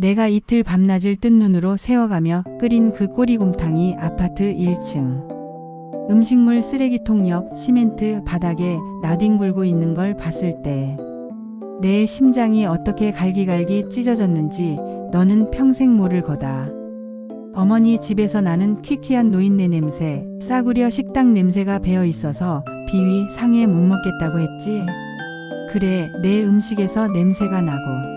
내가 이틀 밤낮을 뜬 눈으로 세워가며 끓인 그 꼬리곰탕이 아파트 1층. 음식물 쓰레기통 옆 시멘트 바닥에 나뒹굴고 있는 걸 봤을 때 내 심장이 어떻게 갈기갈기 찢어졌는지 너는 평생 모를 거다. 어머니 집에서 나는 퀴퀴한 노인네 냄새, 싸구려 식당 냄새가 배어 있어서 비위 상해 못 먹겠다고 했지. 그래, 내 음식에서 냄새가 나고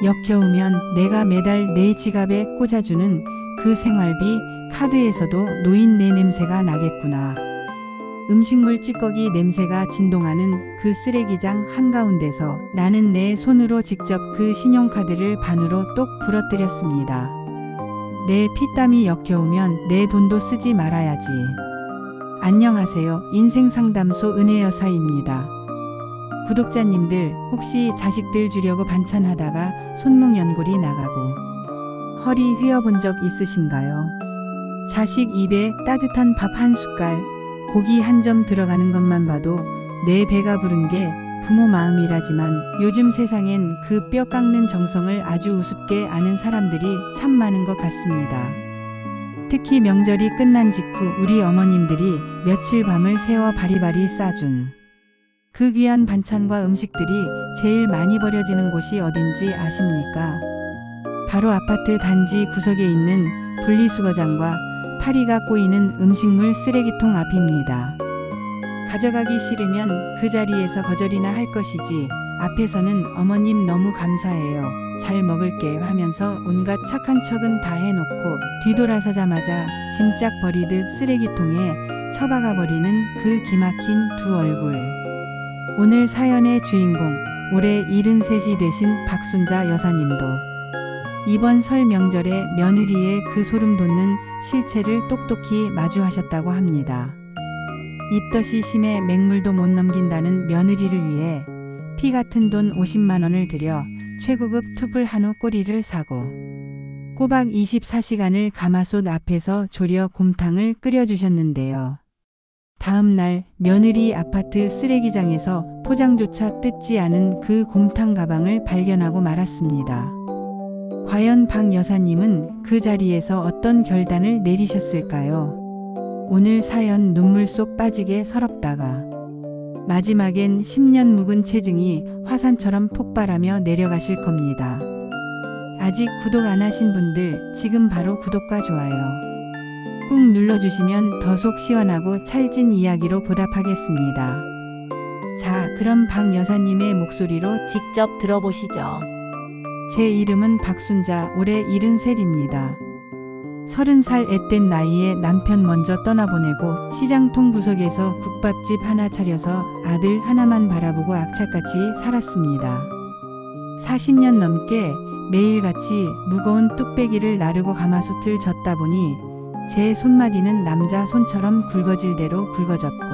역겨우면 내가 매달 내 지갑에 꽂아주는 그 생활비 카드에서도 노인네 냄새가 나겠구나. 음식물 찌꺼기 냄새가 진동하는 그 쓰레기장 한가운데서 나는 내 손으로 직접 그 신용카드를 반으로 똑 부러뜨렸습니다. 내 피땀이 역겨우면 내 돈도 쓰지 말아야지. 안녕하세요. 인생상담소 은혜여사입니다. 구독자님들, 혹시 자식들 주려고 반찬하다가 손목 연골이 나가고 허리 휘어본 적 있으신가요? 자식 입에 따뜻한 밥 한 숟갈, 고기 한 점 들어가는 것만 봐도 내 배가 부른 게 부모 마음이라지만 요즘 세상엔 그 뼈 깎는 정성을 아주 우습게 아는 사람들이 참 많은 것 같습니다. 특히 명절이 끝난 직후 우리 어머님들이 며칠 밤을 새워 바리바리 싸준 그 귀한 반찬과 음식들이 제일 많이 버려지는 곳이 어딘지 아십니까? 바로 아파트 단지 구석에 있는 분리수거장과 파리가 꼬이는 음식물 쓰레기통 앞입니다. 가져가기 싫으면 그 자리에서 거절이나 할 것이지, 앞에서는 어머님 너무 감사해요, 잘 먹을게 하면서 온갖 착한 척은 다 해놓고 뒤돌아서자마자 짐짝 버리듯 쓰레기통에 처박아 버리는 그 기막힌 두 얼굴. 오늘 사연의 주인공, 올해 73이 되신 박순자 여사님도 이번 설 명절에 며느리의 그 소름 돋는 실체를 똑똑히 마주하셨다고 합니다. 입덧이 심해 맹물도 못 넘긴다는 며느리를 위해 피 같은 돈 50만 원을 들여 최고급 투불 한우 꼬리를 사고 꼬박 24시간을 가마솥 앞에서 졸여 곰탕을 끓여주셨는데요. 다음 날 며느리 아파트 쓰레기장에서 포장조차 뜯지 않은 그 곰탕 가방을 발견하고 말았습니다. 과연 박 여사님은 그 자리에서 어떤 결단을 내리셨을까요? 오늘 사연 눈물 쏙 빠지게 서럽다가 마지막엔 10년 묵은 체증이 화산처럼 폭발하며 내려가실 겁니다. 아직 구독 안 하신 분들 지금 바로 구독과 좋아요 꾹 눌러주시면 더 속 시원하고 찰진 이야기로 보답하겠습니다. 자, 그럼 박 여사님의 목소리로 직접 들어보시죠. 제 이름은 박순자, 올해 73입니다. 30살 앳된 나이에 남편 먼저 떠나보내고 시장통 구석에서 국밥집 하나 차려서 아들 하나만 바라보고 악착같이 살았습니다. 40년 넘게 매일같이 무거운 뚝배기를 나르고 가마솥을 젓다 보니 제 손마디는 남자 손처럼 굵어질 대로 굵어졌고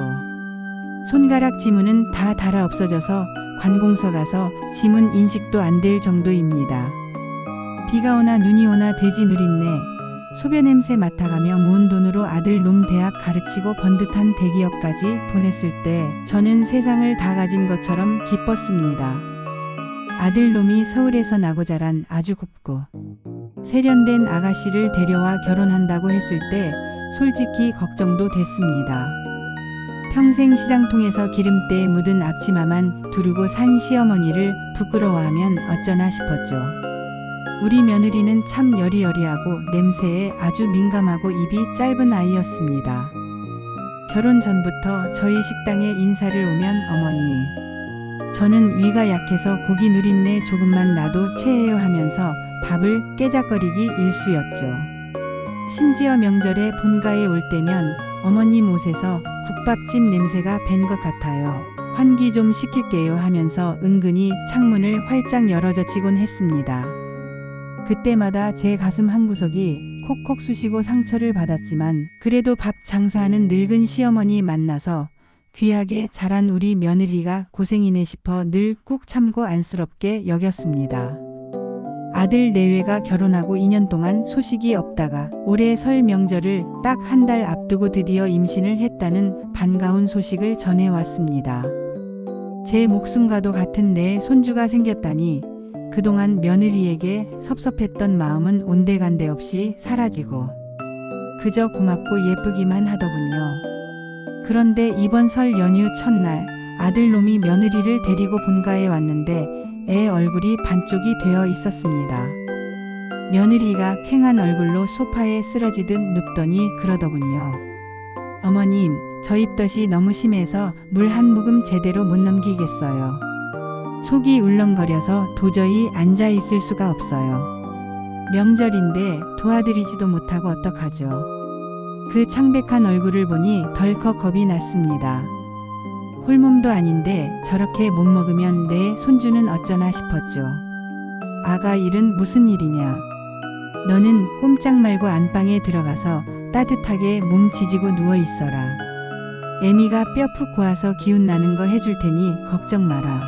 손가락 지문은 다 닳아 없어져서 관공서 가서 지문 인식도 안 될 정도입니다. 비가 오나 눈이 오나 돼지 누린내, 소변 냄새 맡아가며 모은 돈으로 아들 놈 대학 가르치고 번듯한 대기업까지 보냈을 때 저는 세상을 다 가진 것처럼 기뻤습니다. 아들 놈이 서울에서 나고 자란 아주 곱고 세련된 아가씨를 데려와 결혼한다고 했을 때 솔직히 걱정도 됐습니다. 평생 시장통에서 기름때에 묻은 앞치마만 두르고 산 시어머니를 부끄러워하면 어쩌나 싶었죠. 우리 며느리는 참 여리여리하고 냄새에 아주 민감하고 입이 짧은 아이였습니다. 결혼 전부터 저희 식당에 인사를 오면 어머니, 저는 위가 약해서 고기 누린내 조금만 나도 체해요 하면서 밥을 깨작거리기 일쑤였죠. 심지어 명절에 본가에 올 때면 어머님 옷에서 국밥집 냄새가 밴 것 같아요, 환기 좀 시킬게요 하면서 은근히 창문을 활짝 열어젖히곤 했습니다. 그때마다 제 가슴 한구석이 콕콕 쑤시고 상처를 받았지만 그래도 밥 장사하는 늙은 시어머니 만나서 귀하게 자란 우리 며느리가 고생이네 싶어 늘 꾹 참고 안쓰럽게 여겼습니다. 아들 내외가 결혼하고 2년 동안 소식이 없다가 올해 설 명절을 딱 한 달 앞두고 드디어 임신을 했다는 반가운 소식을 전해왔습니다. 제 목숨과도 같은 내 손주가 생겼다니 그동안 며느리에게 섭섭했던 마음은 온데간데 없이 사라지고 그저 고맙고 예쁘기만 하더군요. 그런데 이번 설 연휴 첫날 아들놈이 며느리를 데리고 본가에 왔는데 애 얼굴이 반쪽이 되어 있었습니다. 며느리가 퀭한 얼굴로 소파에 쓰러지듯 눕더니 그러더군요. 어머님, 저 입덧이 너무 심해서 물 한 모금 제대로 못 넘기겠어요. 속이 울렁거려서 도저히 앉아 있을 수가 없어요. 명절인데 도와드리지도 못하고 어떡하죠. 그 창백한 얼굴을 보니 덜컥 겁이 났습니다. 홀몸도 아닌데 저렇게 못 먹으면 내 손주는 어쩌나 싶었죠. 아가 일은 무슨 일이냐. 너는 꼼짝 말고 안방에 들어가서 따뜻하게 몸 지지고 누워 있어라. 애미가 뼈 푹 고와서 기운 나는 거 해줄 테니 걱정 마라.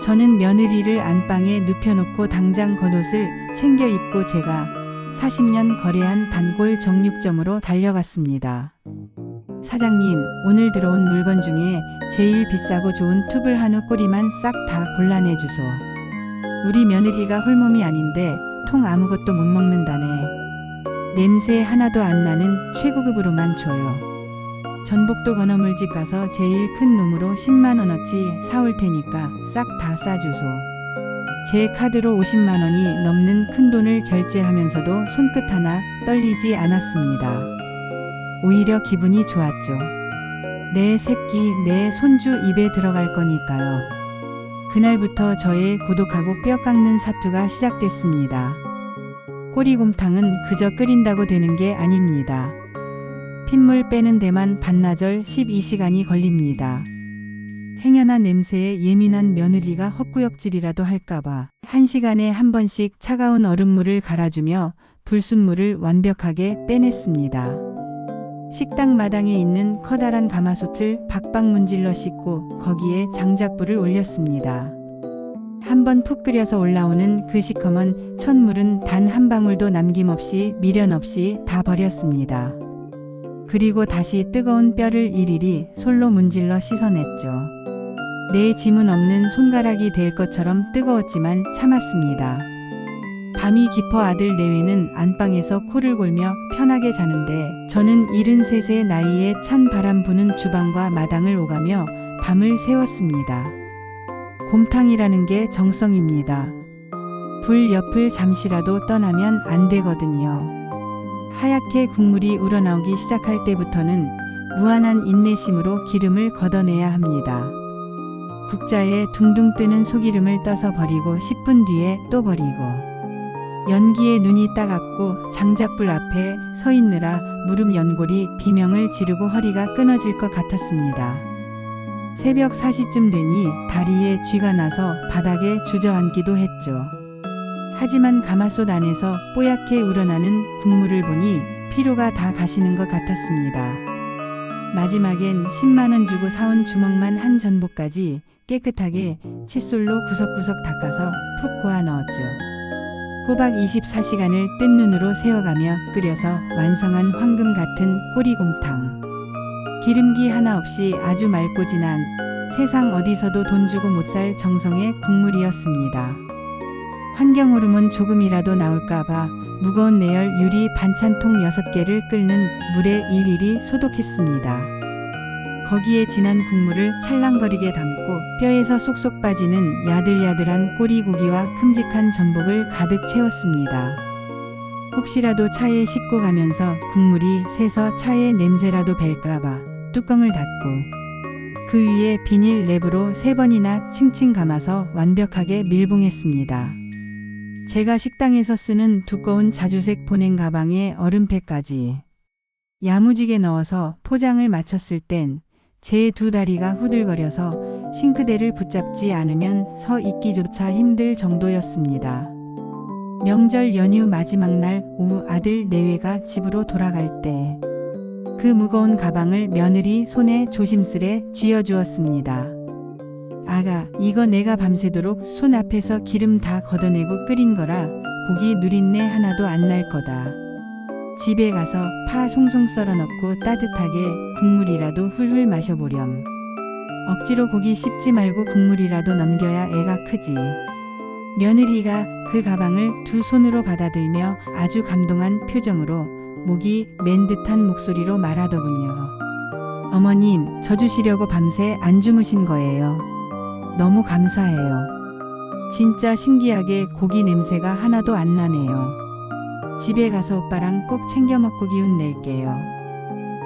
저는 며느리를 안방에 눕혀놓고 당장 겉옷을 챙겨 입고 제가 40년 거래한 단골 정육점으로 달려갔습니다. 사장님, 오늘 들어온 물건 중에 제일 비싸고 좋은 투불 한우 꼬리만 싹 다 골라내주소. 우리 며느리가 홀몸이 아닌데 통 아무것도 못 먹는다네. 냄새 하나도 안 나는 최고급으로만 줘요. 전복도 건어물집 가서 제일 큰 놈으로 10만 원어치 사올 테니까 싹 다 싸주소. 제 카드로 50만 원이 넘는 큰 돈을 결제하면서도 손끝 하나 떨리지 않았습니다. 오히려 기분이 좋았죠. 내 새끼, 내 손주 입에 들어갈 거니까요. 그날부터 저의 고독하고 뼈 깎는 사투가 시작됐습니다. 꼬리곰탕은 그저 끓인다고 되는 게 아닙니다. 핏물 빼는 데만 반나절 12시간이 걸립니다. 행여나 냄새에 예민한 며느리가 헛구역질이라도 할까봐 1시간에 한 번씩 차가운 얼음물을 갈아주며 불순물을 완벽하게 빼냈습니다. 식당 마당에 있는 커다란 가마솥을 박박 문질러 씻고 거기에 장작불을 올렸습니다. 한번 푹 끓여서 올라오는 그 시커먼 첫물은 단 한 방울도 남김없이 미련 없이 다 버렸습니다. 그리고 다시 뜨거운 뼈를 일일이 솔로 문질러 씻어냈죠. 내 짐은 없는 손가락이 될 것처럼 뜨거웠지만 참았습니다. 밤이 깊어 아들 내외는 안방에서 코를 골며 편하게 자는데 저는 73세 나이에 찬 바람 부는 주방과 마당을 오가며 밤을 새웠습니다. 곰탕이라는 게 정성입니다. 불 옆을 잠시라도 떠나면 안 되거든요. 하얗게 국물이 우러나오기 시작할 때부터는 무한한 인내심으로 기름을 걷어내야 합니다. 국자에 둥둥 뜨는 소기름을 떠서 버리고 10분 뒤에 또 버리고 연기에 눈이 따갑고 장작불 앞에 서 있느라 무릎 연골이 비명을 지르고 허리가 끊어질 것 같았습니다. 새벽 4시쯤 되니 다리에 쥐가 나서 바닥에 주저앉기도 했죠. 하지만 가마솥 안에서 뽀얗게 우러나는 국물을 보니 피로가 다 가시는 것 같았습니다. 마지막엔 10만 원 주고 사온 주먹만 한 전복까지 깨끗하게 칫솔로 구석구석 닦아서 푹 고아 넣었죠. 꼬박 24시간을 뜬 눈으로 세어가며 끓여서 완성한 황금 같은 꼬리곰탕. 기름기 하나 없이 아주 맑고 진한 세상 어디서도 돈 주고 못 살 정성의 국물이었습니다. 환경호르몬 조금이라도 나올까봐 무거운 내열 유리 반찬통 6개를 끓는 물에 일일이 소독했습니다. 거기에 진한 국물을 찰랑거리게 담고 뼈에서 쏙쏙 빠지는 야들야들한 꼬리고기와 큼직한 전복을 가득 채웠습니다. 혹시라도 차에 싣고 가면서 국물이 새서 차에 냄새라도 뵐까봐 뚜껑을 닫고 그 위에 비닐 랩으로 3번이나 칭칭 감아서 완벽하게 밀봉했습니다. 제가 식당에서 쓰는 두꺼운 자주색 보냉 가방에 얼음팩까지 야무지게 넣어서 포장을 마쳤을 땐 제 2다리가 후들거려서 싱크대를 붙잡지 않으면 서 있기조차 힘들 정도였습니다. 명절 연휴 마지막 날 오후 아들 내외가 집으로 돌아갈 때 그 무거운 가방을 며느리 손에 조심스레 쥐어주었습니다. 아가, 이거 내가 밤새도록 손 앞에서 기름 다 걷어내고 끓인 거라 고기 누린내 하나도 안 날 거다. 집에 가서 파 송송 썰어 넣고 따뜻하게 국물이라도 훌훌 마셔보렴. 억지로 고기 씹지 말고 국물이라도 넘겨야 애가 크지. 며느리가 그 가방을 두 손으로 받아들며 아주 감동한 표정으로 목이 맨 듯한 목소리로 말하더군요. 어머님, 져주시려고 밤새 안 주무신 거예요. 너무 감사해요. 진짜 신기하게 고기 냄새가 하나도 안 나네요. 집에 가서 오빠랑 꼭 챙겨 먹고 기운 낼게요.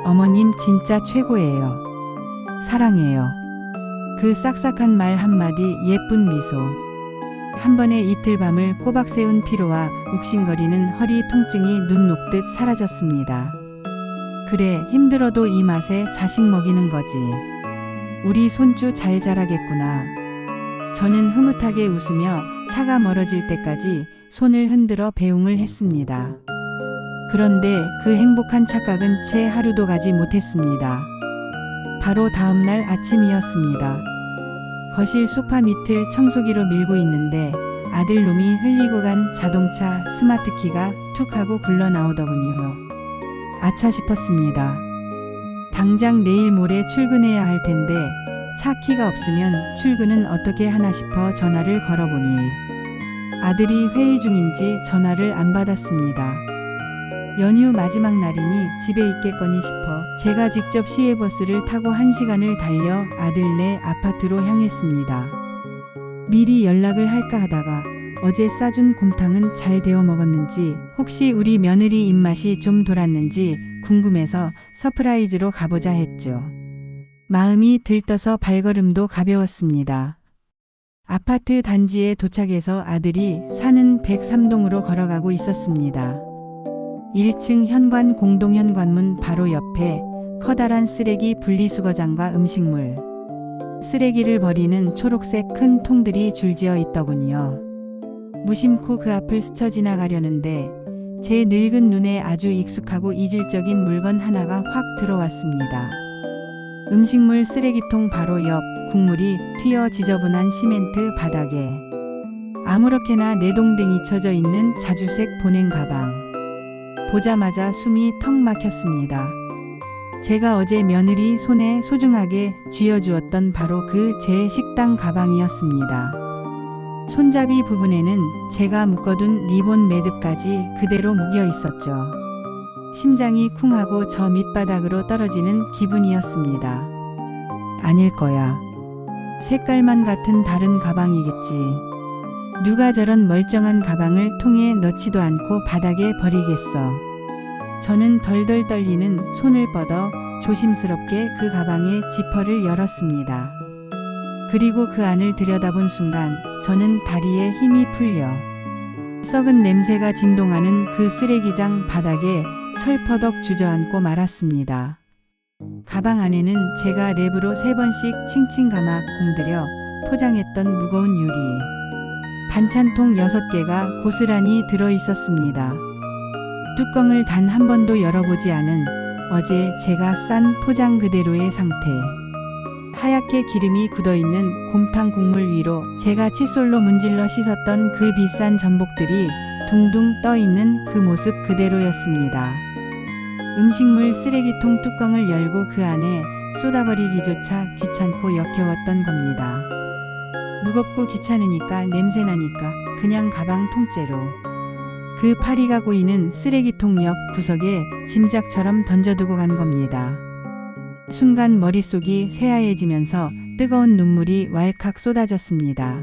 어머님 진짜 최고예요. 사랑해요. 그 싹싹한 말 한마디, 예쁜 미소. 한 번에 이틀 밤을 꼬박 세운 피로와 욱신거리는 허리 통증이 눈 녹듯 사라졌습니다. 그래, 힘들어도 이 맛에 자식 먹이는 거지. 우리 손주 잘 자라겠구나. 저는 흐뭇하게 웃으며 차가 멀어질 때까지 손을 흔들어 배웅을 했습니다. 그런데 그 행복한 착각은 채 하루도 가지 못했습니다. 바로 다음 날 아침이었습니다. 거실 소파 밑을 청소기로 밀고 있는데 아들놈이 흘리고 간 자동차 스마트키가 툭 하고 굴러 나오더군요. 아차 싶었습니다. 당장 내일 모레 출근해야 할 텐데 차 키가 없으면 출근은 어떻게 하나 싶어 전화를 걸어보니 아들이 회의 중인지 전화를 안 받았습니다. 연휴 마지막 날이니 집에 있겠거니 싶어 제가 직접 시외버스를 타고 1시간을 달려 아들네 아파트로 향했습니다. 미리 연락을 할까 하다가 어제 싸준 곰탕은 잘 데워 먹었는지 혹시 우리 며느리 입맛이 좀 돌았는지 궁금해서 서프라이즈로 가보자 했죠. 마음이 들떠서 발걸음도 가벼웠습니다. 아파트 단지에 도착해서 아들이 사는 103동으로 걸어가고 있었습니다. 1층 현관 공동현관문 바로 옆에 커다란 쓰레기 분리수거장과 음식물, 쓰레기를 버리는 초록색 큰 통들이 줄지어 있더군요. 무심코 그 앞을 스쳐 지나가려는데 제 늙은 눈에 아주 익숙하고 이질적인 물건 하나가 확 들어왔습니다. 음식물 쓰레기통 바로 옆 국물이 튀어 지저분한 시멘트 바닥에 아무렇게나 내동댕이 쳐져 있는 자주색 보냉 가방. 보자마자 숨이 턱 막혔습니다. 제가 어제 며느리 손에 소중하게 쥐어주었던 바로 그 제 식당 가방이었습니다. 손잡이 부분에는 제가 묶어둔 리본 매듭까지 그대로 묶여 있었죠. 심장이 쿵하고 저 밑바닥으로 떨어지는 기분이었습니다. 아닐 거야. 색깔만 같은 다른 가방이겠지. 누가 저런 멀쩡한 가방을 통에 넣지도 않고 바닥에 버리겠어. 저는 덜덜 떨리는 손을 뻗어 조심스럽게 그 가방의 지퍼를 열었습니다. 그리고 그 안을 들여다본 순간 저는 다리에 힘이 풀려 썩은 냄새가 진동하는 그 쓰레기장 바닥에 철퍼덕 주저앉고 말았습니다. 가방 안에는 제가 랩으로 3번씩 칭칭 감아 공들여 포장했던 무거운 유리 반찬통 6개가 고스란히 들어 있었습니다. 뚜껑을 단 한 번도 열어보지 않은 어제 제가 싼 포장 그대로의 상태. 하얗게 기름이 굳어있는 곰탕 국물 위로 제가 칫솔로 문질러 씻었던 그 비싼 전복들이 둥둥 떠있는 그 모습 그대로였습니다. 음식물 쓰레기통 뚜껑을 열고 그 안에 쏟아버리기조차 귀찮고 역겨웠던 겁니다. 무겁고 귀찮으니까 냄새나니까 그냥 가방 통째로. 그 파리가 고이는 쓰레기통 옆 구석에 짐작처럼 던져두고 간 겁니다. 순간 머릿속이 새하얘지면서 뜨거운 눈물이 왈칵 쏟아졌습니다.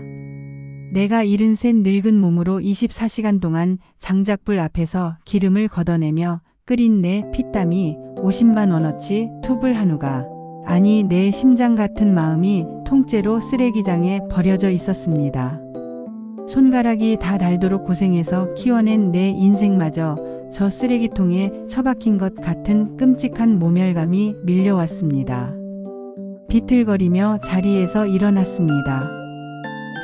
내가 73 늙은 몸으로 24시간 동안 장작불 앞에서 기름을 걷어내며 끓인 내 피땀이 50만 원어치 투불 한우가 아니 내 심장 같은 마음이 통째로 쓰레기장에 버려져 있었습니다. 손가락이 다 닳도록 고생해서 키워낸 내 인생마저 저 쓰레기통에 처박힌 것 같은 끔찍한 모멸감이 밀려왔습니다. 비틀거리며 자리에서 일어났습니다.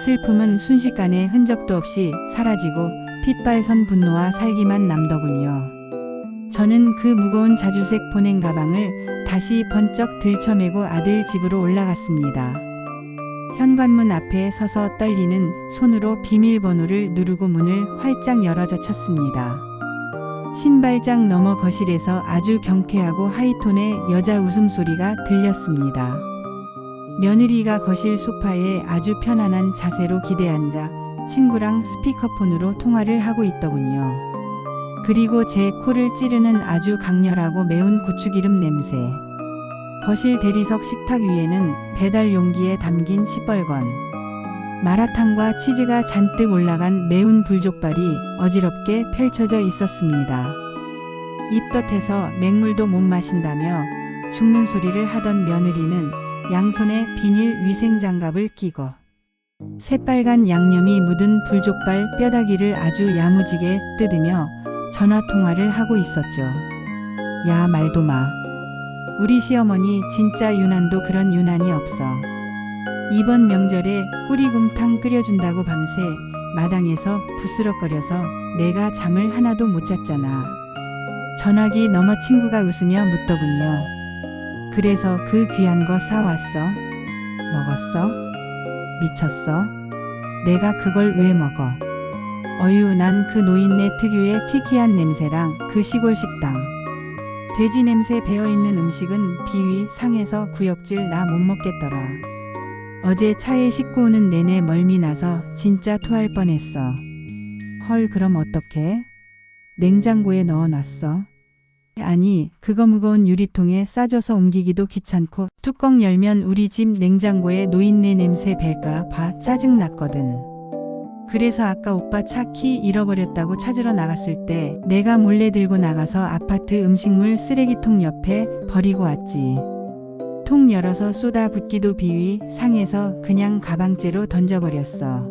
슬픔은 순식간에 흔적도 없이 사라지고 핏발선 분노와 살기만 남더군요. 저는 그 무거운 자주색 보냉 가방을 다시 번쩍 들쳐매고 아들 집으로 올라갔습니다. 현관문 앞에 서서 떨리는 손으로 비밀번호를 누르고 문을 활짝 열어젖혔습니다. 신발장 너머 거실에서 아주 경쾌하고 하이톤의 여자 웃음소리가 들렸습니다. 며느리가 거실 소파에 아주 편안한 자세로 기대앉아 친구랑 스피커폰으로 통화를 하고 있더군요. 그리고 제 코를 찌르는 아주 강렬하고 매운 고추기름 냄새. 거실 대리석 식탁 위에는 배달 용기에 담긴 시뻘건 마라탕과 치즈가 잔뜩 올라간 매운 불족발이 어지럽게 펼쳐져 있었습니다. 입덧해서 맹물도 못 마신다며 죽는 소리를 하던 며느리는 양손에 비닐 위생장갑을 끼고 새빨간 양념이 묻은 불족발 뼈다귀를 아주 야무지게 뜯으며 전화통화를 하고 있었죠. 야, 말도 마. 우리 시어머니 진짜 유난도 그런 유난이 없어. 이번 명절에 꾸리곰탕 끓여준다고 밤새 마당에서 부스럭거려서 내가 잠을 하나도 못 잤잖아. 전화기 넘어 친구가 웃으며 묻더군요. 그래서 그 귀한 거 사왔어? 먹었어? 미쳤어? 내가 그걸 왜 먹어? 어휴, 난 그 노인네 특유의 키키한 냄새랑 그 시골 식당. 돼지 냄새 배어있는 음식은 비위 상해서 구역질 나 못 먹겠더라. 어제 차에 싣고 오는 내내 멀미 나서 진짜 토할 뻔했어. 헐, 그럼 어떡해? 냉장고에 넣어놨어? 아니, 그거 무거운 유리통에 싸줘서 옮기기도 귀찮고 뚜껑 열면 우리 집 냉장고에 노인네 냄새 벨까 봐 짜증났거든. 그래서 아까 오빠 차 키 잃어버렸다고 찾으러 나갔을 때 내가 몰래 들고 나가서 아파트 음식물 쓰레기통 옆에 버리고 왔지. 통 열어서 쏟아 붓기도 비위 상해서 그냥 가방째로 던져버렸어.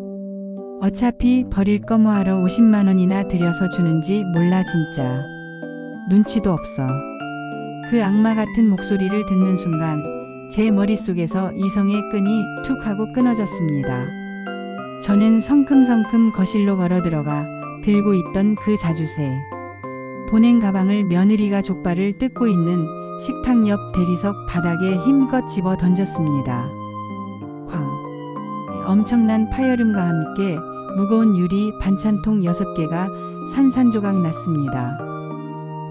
어차피 버릴 거 뭐하러 50만 원이나 들여서 주는지 몰라 진짜. 눈치도 없어. 그 악마 같은 목소리를 듣는 순간 제 머릿속에서 이성의 끈이 툭 하고 끊어졌습니다. 저는 성큼성큼 거실로 걸어 들어가 들고 있던 그 자주새 보냉 가방을 며느리가 족발을 뜯고 있는 식탁 옆 대리석 바닥에 힘껏 집어 던졌습니다. 쾅! 엄청난 파열음과 함께 무거운 유리 반찬통 6개가 산산조각 났습니다.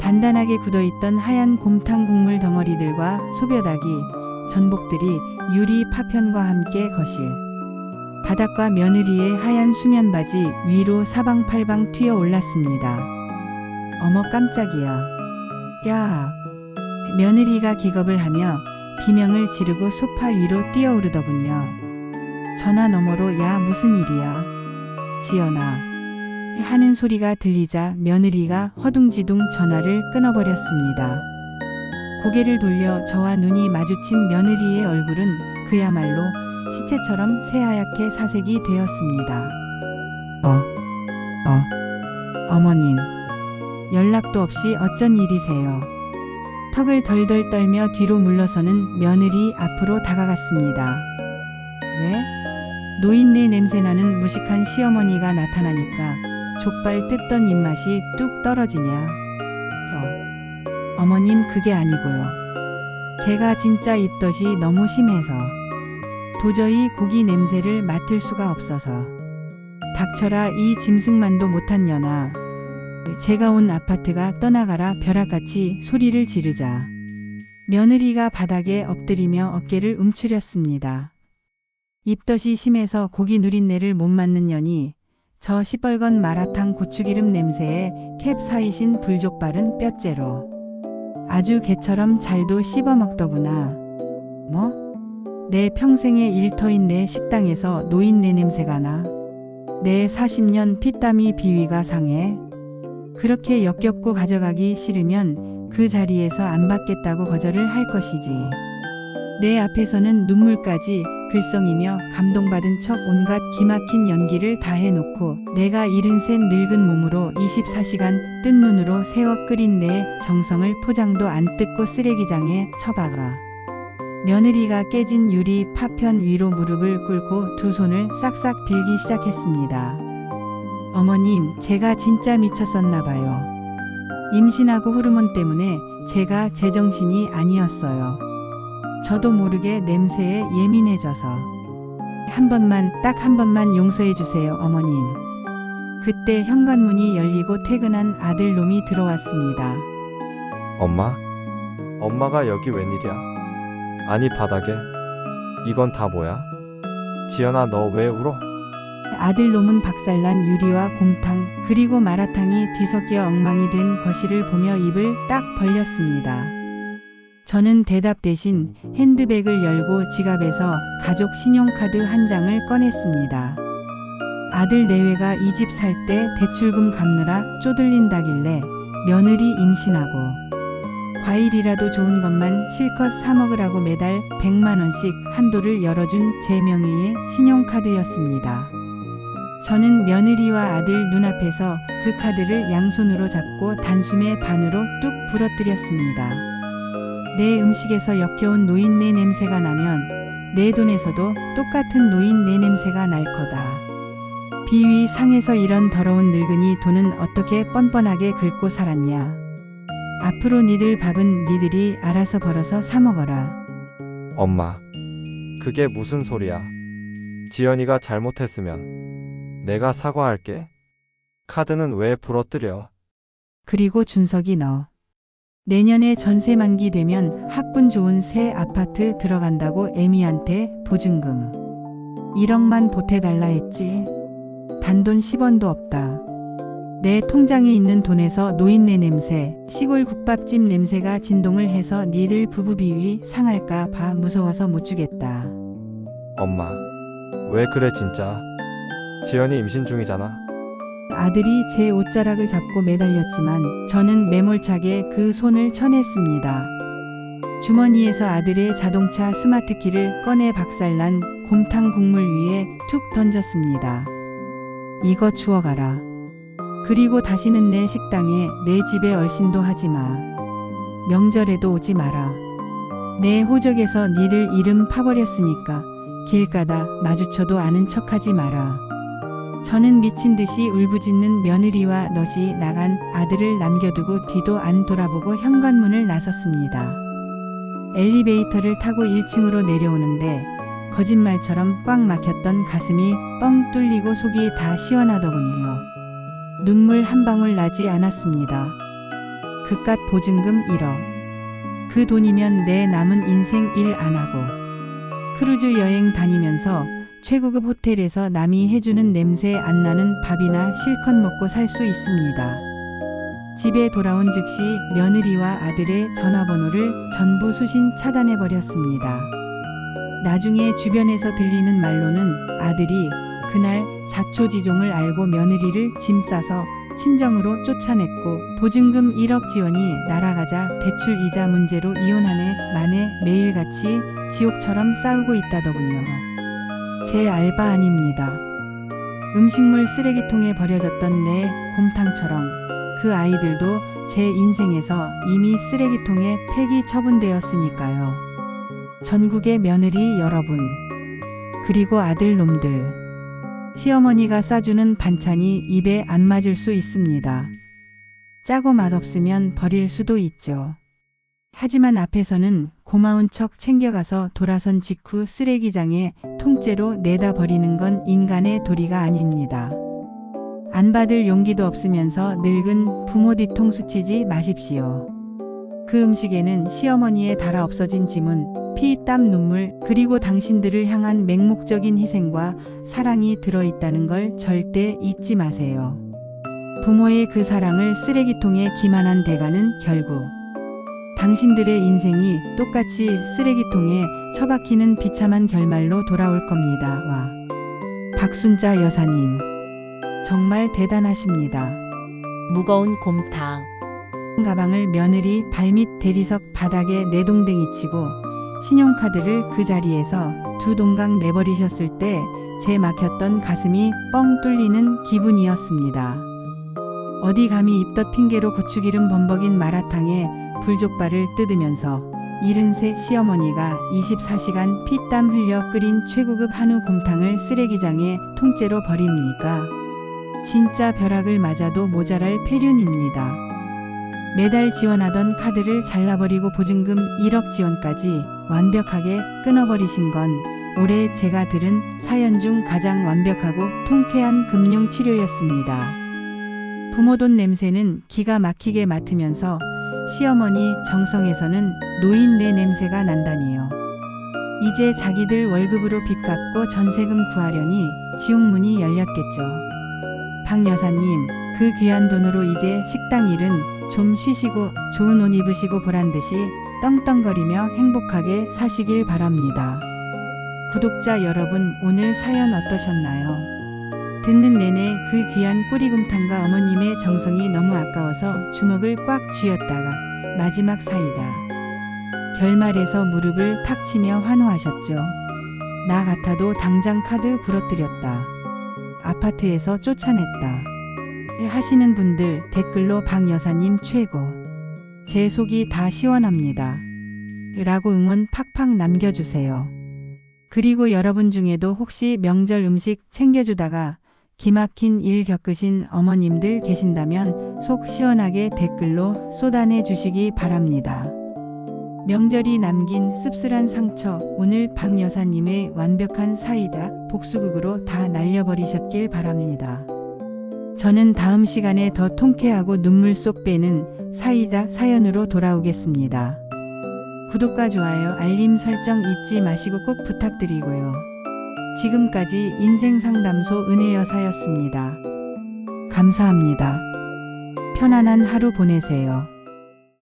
단단하게 굳어있던 하얀 곰탕 국물 덩어리들과 소벼다기, 전복들이 유리 파편과 함께 거실 바닥과 며느리의 하얀 수면 바지 위로 사방팔방 튀어 올랐습니다. 어머 깜짝이야. 야! 며느리가 기겁을 하며 비명을 지르고 소파 위로 뛰어오르더군요. 전화 너머로 야 무슨 일이야? 지연아. 하는 소리가 들리자 며느리가 허둥지둥 전화를 끊어버렸습니다. 고개를 돌려 저와 눈이 마주친 며느리의 얼굴은 그야말로 시체처럼 새하얗게 사색이 되었습니다. 어머님. 연락도 없이 어쩐 일이세요? 턱을 덜덜 떨며 뒤로 물러서는 며느리 앞으로 다가갔습니다. 왜? 노인네 냄새나는 무식한 시어머니가 나타나니까 족발 뜯던 입맛이 뚝 떨어지냐? 어머님 그게 아니고요. 제가 진짜 입덧이 너무 심해서 도저히 고기 냄새를 맡을 수가 없어서. 닥쳐라 이 짐승만도 못한 년아. 제가 온 아파트가 떠나가라 벼락같이 소리를 지르자 며느리가 바닥에 엎드리며 어깨를 움츠렸습니다. 입덧이 심해서 고기 누린내를 못 맡는 년이 저 시뻘건 마라탕 고추기름 냄새에 캡사이신 불족발은 뼈째로 아주 개처럼 잘도 씹어 먹더구나. 뭐? 내 평생의 일터인 내 식당에서 노인네 냄새가 나? 내 40년 피땀이 비위가 상해? 그렇게 역겹고 가져가기 싫으면 그 자리에서 안 받겠다고 거절을 할 것이지. 내 앞에서는 눈물까지 글썽이며 감동받은 척 온갖 기막힌 연기를 다 해놓고 내가 73 늙은 몸으로 24시간 뜬 눈으로 새워 끓인 내 정성을 포장도 안 뜯고 쓰레기장에 처박아. 며느리가 깨진 유리 파편 위로 무릎을 꿇고 두 손을 싹싹 빌기 시작했습니다. 어머님, 제가 진짜 미쳤었나 봐요. 임신하고 호르몬 때문에 제가 제정신이 아니었어요. 저도 모르게 냄새에 예민해져서. 딱 한 번만 용서해 주세요, 어머님. 그때 현관문이 열리고 퇴근한 아들놈이 들어왔습니다. 엄마? 엄마가 여기 웬일이야? 아니 바닥에 이건 다 뭐야? 지연아 너 왜 울어? 아들놈은 박살난 유리와 곰탕 그리고 마라탕이 뒤섞여 엉망이 된 거실을 보며 입을 딱 벌렸습니다. 저는 대답 대신 핸드백을 열고 지갑에서 가족 신용카드 한 장을 꺼냈습니다. 아들 내외가 이 집 살 때 대출금 갚느라 쪼들린다길래 며느리 임신하고 과일이라도 좋은 것만 실컷 사 먹으라고 매달 100만 원씩 한도를 열어준 제 명의의 신용카드였습니다. 저는 며느리와 아들 눈앞에서 그 카드를 양손으로 잡고 단숨에 반으로 뚝 부러뜨렸습니다. 내 음식에서 역겨운 노인네 냄새가 나면 내 돈에서도 똑같은 노인네 냄새가 날 거다. 비위 상해서 이런 더러운 늙은이 돈은 어떻게 뻔뻔하게 긁고 살았냐. 앞으로 니들 밥은 니들이 알아서 벌어서 사 먹어라. 엄마, 그게 무슨 소리야? 지연이가 잘못했으면 내가 사과할게. 카드는 왜 부러뜨려? 그리고 준석이 너. 내년에 전세 만기 되면 학군 좋은 새 아파트 들어간다고 애미한테 보증금 1억만 보태달라 했지. 단돈 10원도 없다. 내 통장에 있는 돈에서 노인네 냄새, 시골 국밥집 냄새가 진동을 해서 니들 부부 비위 상할까 봐 무서워서 못 주겠다. 엄마, 왜 그래 진짜? 지연이 임신 중이잖아. 아들이 제 옷자락을 잡고 매달렸지만 저는 매몰차게 그 손을 쳐냈습니다. 주머니에서 아들의 자동차 스마트키를 꺼내 박살난 곰탕 국물 위에 툭 던졌습니다. 이거 주워가라. 그리고 다시는 내 식당에 내 집에 얼씬도 하지 마. 명절에도 오지 마라. 내 호적에서 니들 이름 파버렸으니까 길 가다 마주쳐도 아는 척하지 마라. 저는 미친 듯이 울부짖는 며느리와 넛이 나간 아들을 남겨두고 뒤도 안 돌아보고 현관문을 나섰습니다. 엘리베이터를 타고 1층으로 내려오는데 거짓말처럼 꽉 막혔던 가슴이 뻥 뚫리고 속이 다 시원하더군요. 눈물 한 방울 나지 않았습니다. 그깟 보증금 1억. 그 돈이면 내 남은 인생 일 안 하고 크루즈 여행 다니면서 최고급 호텔에서 남이 해주는 냄새 안 나는 밥이나 실컷 먹고 살 수 있습니다. 집에 돌아온 즉시 며느리와 아들의 전화번호를 전부 수신 차단해버렸습니다. 나중에 주변에서 들리는 말로는 아들이 그날 자초지종을 알고 며느리를 짐 싸서 친정으로 쫓아냈고 보증금 1억 지원이 날아가자 대출 이자 문제로 이혼하네 마네 매일같이 지옥처럼 싸우고 있다더군요. 제 알바 아닙니다. 음식물 쓰레기통에 버려졌던 내 곰탕처럼 그 아이들도 제 인생에서 이미 쓰레기통에 폐기 처분되었으니까요. 전국의 며느리 여러분, 그리고 아들 놈들. 시어머니가 싸주는 반찬이 입에 안 맞을 수 있습니다. 짜고 맛없으면 버릴 수도 있죠. 하지만 앞에서는 고마운 척 챙겨가서 돌아선 직후 쓰레기장에 통째로 내다 버리는 건 인간의 도리가 아닙니다. 안 받을 용기도 없으면서 늙은 부모 뒤통수 치지 마십시오. 그 음식에는 시어머니의 달아 없어진 지문, 피, 땀, 눈물, 그리고 당신들을 향한 맹목적인 희생과 사랑이 들어있다는 걸 절대 잊지 마세요. 부모의 그 사랑을 쓰레기통에 기만한 대가는 결국 당신들의 인생이 똑같이 쓰레기통에 처박히는 비참한 결말로 돌아올 겁니다. 와. 박순자 여사님, 정말 대단하십니다. 무거운 곰탕. 가방을 며느리 발밑 대리석 바닥에 내동댕이 치고 신용카드를 그 자리에서 두 동강 내버리셨을 때 제 막혔던 가슴이 뻥 뚫리는 기분이었습니다. 어디 감히 입덧 핑계로 고추기름 범벅인 마라탕에 불족발을 뜯으면서 73 시어머니가 24시간 피땀 흘려 끓인 최고급 한우 곰탕을 쓰레기장에 통째로 버립니까? 진짜 벼락을 맞아도 모자랄 폐륜입니다. 매달 지원하던 카드를 잘라버리고 보증금 1억 지원까지 완벽하게 끊어버리신 건 올해 제가 들은 사연 중 가장 완벽하고 통쾌한 금융치료였습니다. 부모 돈 냄새는 기가 막히게 맡으면서 시어머니 정성에서는 노인네 냄새가 난다니요. 이제 자기들 월급으로 빚 갚고 전세금 구하려니 지옥문이 열렸겠죠. 박 여사님, 그 귀한 돈으로 이제 식당 일은 좀 쉬시고 좋은 옷 입으시고 보란듯이 떵떵거리며 행복하게 사시길 바랍니다. 구독자 여러분, 오늘 사연 어떠셨나요? 듣는 내내 그 귀한 꼬리곰탕과 어머님의 정성이 너무 아까워서 주먹을 꽉 쥐었다가 마지막 사이다. 결말에서 무릎을 탁 치며 환호하셨죠. 나 같아도 당장 카드 부러뜨렸다. 아파트에서 쫓아냈다. 하시는 분들 댓글로 박 여사님 최고. 제 속이 다 시원합니다. 라고 응원 팍팍 남겨주세요. 그리고 여러분 중에도 혹시 명절 음식 챙겨주다가 기막힌 일 겪으신 어머님들 계신다면 속 시원하게 댓글로 쏟아내 주시기 바랍니다. 명절이 남긴 씁쓸한 상처, 오늘 박 여사님의 완벽한 사이다 복수극으로 다 날려버리셨길 바랍니다. 저는 다음 시간에 더 통쾌하고 눈물 쏙 빼는 사이다 사연으로 돌아오겠습니다. 구독과 좋아요, 알림 설정 잊지 마시고 꼭 부탁드리고요. 지금까지 인생상담소 은혜여사였습니다. 감사합니다. 편안한 하루 보내세요.